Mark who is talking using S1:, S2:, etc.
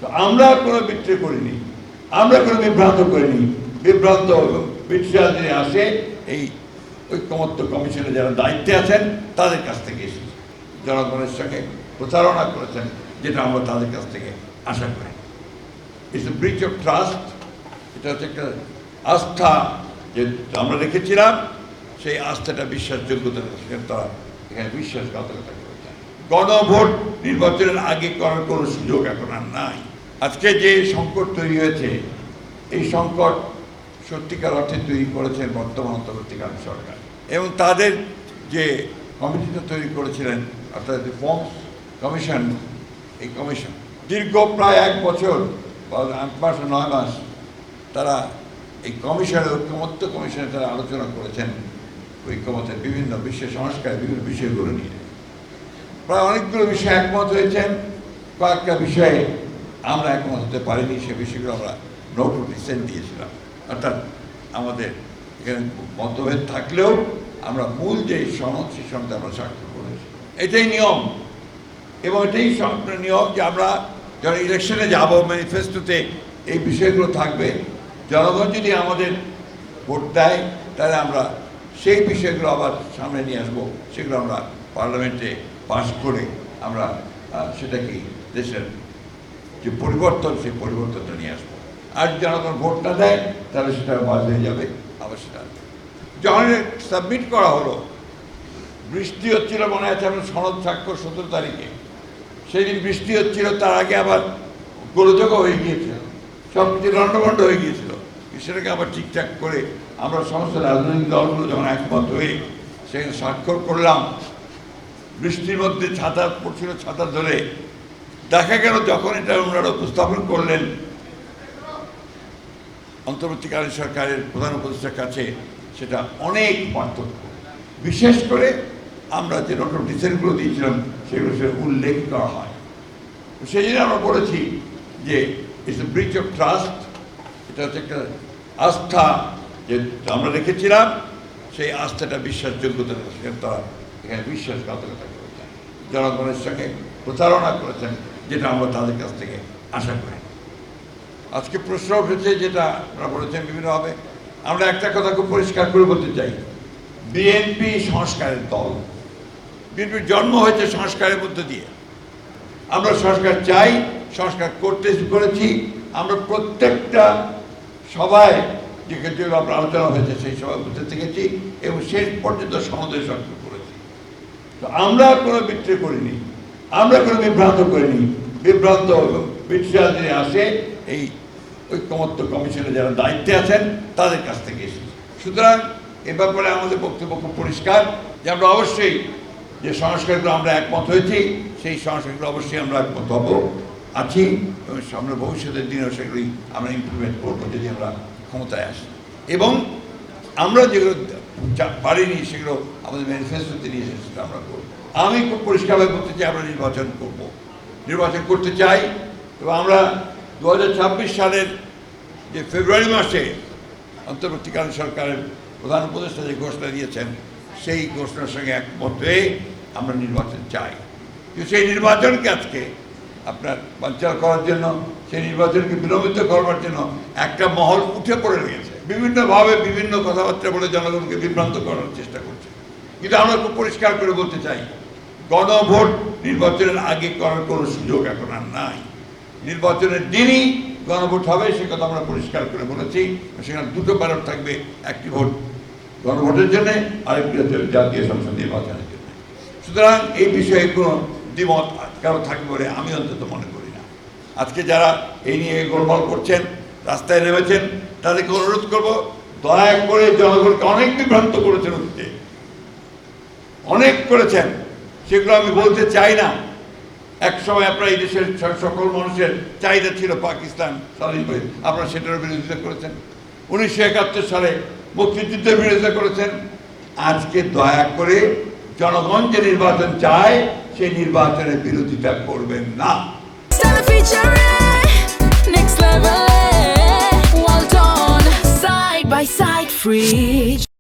S1: তো আমরা কোনো বিক্রি করিনি, আমরা কোনো বিভ্রান্ত করিনি। বিভ্রান্ত বিট্রিয়াল যিনি আসে এই ঐক্যমত্য কমিশনে যারা দায়িত্বে আছেন তাদের কাছ থেকে এসেছে, জনগণের সঙ্গে প্রতারণা করেছেন, যেটা আমরা তাদের কাছ থেকে আশা করি। It's a breach of trust. এটা হচ্ছে একটা আস্থা যে আমরা রেখেছিলাম, সেই আস্থাটা বিশ্বাসযোগ্যতা তারা এখানে বিশ্বাসঘাতকতা করেছেন। গণভোট নির্বাচনের আগে করার কোনো সুযোগ এখন আর নাই। আজকে যে সংকট তৈরি হয়েছে, এই সংকট সত্যিকার অর্থে তৈরি করেছেন বর্তমান অন্তর্বর্তীকালীন সরকার এবং তাদের যে কমিটিটা তৈরি করেছিলেন, অর্থাৎ রিফর্মস কমিশন। এই কমিশন দীর্ঘ প্রায় 1 বছর বা 8 মাস 9 মাস তারা এই কমিশনে, ঐক্যমত্য কমিশনে তারা আলোচনা করেছেন ঐক্যমতের বিভিন্ন বিশ্ব সংস্কারের বিভিন্ন বিষয়গুলো নিয়ে। প্রায় অনেকগুলো বিষয়ে একমত হয়েছেন, কয়েকটা বিষয়ে আমরা একমত হতে পারিনি। সে বিষয়গুলো আমরা নোট অফ ডিসেন্ট দিয়েছিলাম, অর্থাৎ আমাদের এখানে মতভেদ থাকলেও আমরা মূল যে সনদ, সেই সনদে আমরা স্বাক্ষর করেছি। এটাই নিয়ম এবং এটাই নিয়ম যে আমরা যখন ইলেকশনে যাব, ম্যানিফেস্টোতে এই বিষয়গুলো থাকবে। জনগণ যদি আমাদের ভোট দেয়, তাহলে আমরা সেই বিষয়গুলো আবার সামনে নিয়ে আসবো, সেগুলো আমরা পার্লামেন্টে পাস করে আমরা সেটাকে দেশের যে পরিবর্তন, সেই পরিবর্তনটা নিয়ে আসবো। আর জনগণ ভোট না দেয়, তাহলে সেটা বাদ হয়ে যাবে। আবার সেটা যখন সাবমিট করা হলো, বৃষ্টি হচ্ছিল, মনে আছে আমরা সনদ স্বাক্ষর 17 তারিখে, সেই দিন বৃষ্টি হচ্ছিল, তার আগে আবার গোলযোগও হয়ে গিয়েছিল, সব কিছু লণ্ডভণ্ড হয়ে গিয়েছিল। সেটাকে আবার ঠিকঠাক করে আমরা সমস্ত রাজনৈতিক দলগুলো যখন একমত হয়ে সেখানে স্বাক্ষর করলাম, বৃষ্টির মধ্যে ছাতা পড়ছিল, ছাতা ধরে দেখা গেল যখন এটা ওনারা উপস্থাপন করলেন অন্তর্বর্তীকালীন সরকারের প্রধান উপদেষ্টার কাছে, সেটা অনেক পার্থক্য। বিশেষ করে আমরা যে নোট অফ ডিসেন্টগুলো দিয়েছিলাম, সেগুলো সে উল্লেখ করা হয়। সেই জন্য আমরা বলেছি যে it's a breach of trust. এটা হচ্ছে একটা আস্থা যে আমরা রেখেছিলাম, সেই আস্থাটা বিশ্বাসযোগ্যতা তারা এখানে বিশ্বাসঘাতকতা করেছেন, জনগণের সঙ্গে প্রতারণা করেছেন, যেটা আমরা তাদের কাছ থেকে আশা করি। আজকে প্রশ্ন উঠেছে, যেটা আমরা বলেছেন বিভিন্নভাবে। আমরা একটা কথা খুব পরিষ্কার করে বলতে চাই, বিএনপি সংস্কারের দল। বিএনপির জন্ম হয়েছে সংস্কারের মধ্য দিয়ে। আমরা সংস্কার চাই, সংস্কার করেছি। আমরা প্রত্যেকটা সভায় যেগুলো আপনার আলোচনা হয়েছে, সেই সভায় বুঝতে থেকেছি এবং শেষ পর্যন্ত সনদে স্বাক্ষর করেছি। তো আমরা কোনো বিক্রি করিনি, আমরা কোনো বিভ্রান্ত করিনি। বিভ্রান্ত বিট্রিয়াল যিনি আসে এই ঐক্যমত্য কমিশনে যারা দায়িত্বে আছেন তাদের কাছ থেকে এসেছে। সুতরাং এ ব্যাপারে আমাদের বক্তব্য খুব পরিষ্কার যে আমরা অবশ্যই যে সংস্কারগুলো আমরা একমত হয়েছি, সেই সংস্কারগুলো অবশ্যই আমরা একমত হব, আছি এবং সামনে ভবিষ্যতের দিনেও সেগুলি আমরা ইমপ্লিমেন্ট করবো যদি আমরা ক্ষমতায় আসি। এবং আমরা যেগুলো পারিনি, সেগুলো আমাদের ম্যানিফেস্টোতে নিয়ে এসেছে, সেটা আমরা করবো। আমি খুব পরিষ্কারভাবে বলতে চাই, আমরা নির্বাচন করব, নির্বাচন করতে চাই। এবং আমরা 2026 সালের যে ফেব্রুয়ারি মাসে অন্তর্বর্তীকালীন সরকারের প্রধান উপদেষ্টা যে ঘোষণা দিয়েছেন, সেই ঘোষণার সঙ্গে একমত হয়ে আমরা নির্বাচন চাই। কিন্তু সেই নির্বাচনকে আজকে আপনার বানচাল করার জন্য, সেই নির্বাচনকে বিলম্বিত করবার জন্য একটা মহল উঠে পড়ে লেগেছে, বিভিন্নভাবে বিভিন্ন কথাবার্তা বলে জনগণকে বিভ্রান্ত করার চেষ্টা করছে। কিন্তু আমরা খুব পরিষ্কার করে বলতে চাই, গণভোট নির্বাচনের আগে করার কোনো সুযোগ এখন আর নাই। নির্বাচনের দিনই গণভোট হবে, সে কথা আমরা পরিষ্কার করে বলেছি। সেখানে 2টো ব্যালট থাকবে, একটি ভোট গণভোটের জন্য, আরেকটি হচ্ছে জাতীয় সংসদ নির্বাচনের জন্য। সুতরাং এই বিষয়ে কোনো দ্বিমত কারো থাকবে বলে আমি অন্তত মনে করি না। আজকে যারা এই নিয়ে গোলমাল করছেন, রাস্তায় নেমেছেন, তাদেরকে অনুরোধ করব, দয়া করে জনগণকে অনেক বিভ্রান্ত করেছেন, অতীতে অনেক করেছেন, সেগুলো আমি বলতে চাই না। এক সময় আপনারা এই দেশের সকল মানুষের চাহিদা ছিল পাকিস্তান স্বাধীন করে, আপনারা সেটার বিরোধিতা করেছেন। 1971 সালে মুক্তিযুদ্ধের বিরোধিতা করেছেন। আজকে দয়া করে জনগণ যে নির্বাচন চায়, সেই নির্বাচনের বিরোধিতা করবেন না।
S2: Next level, well done, side by side, free.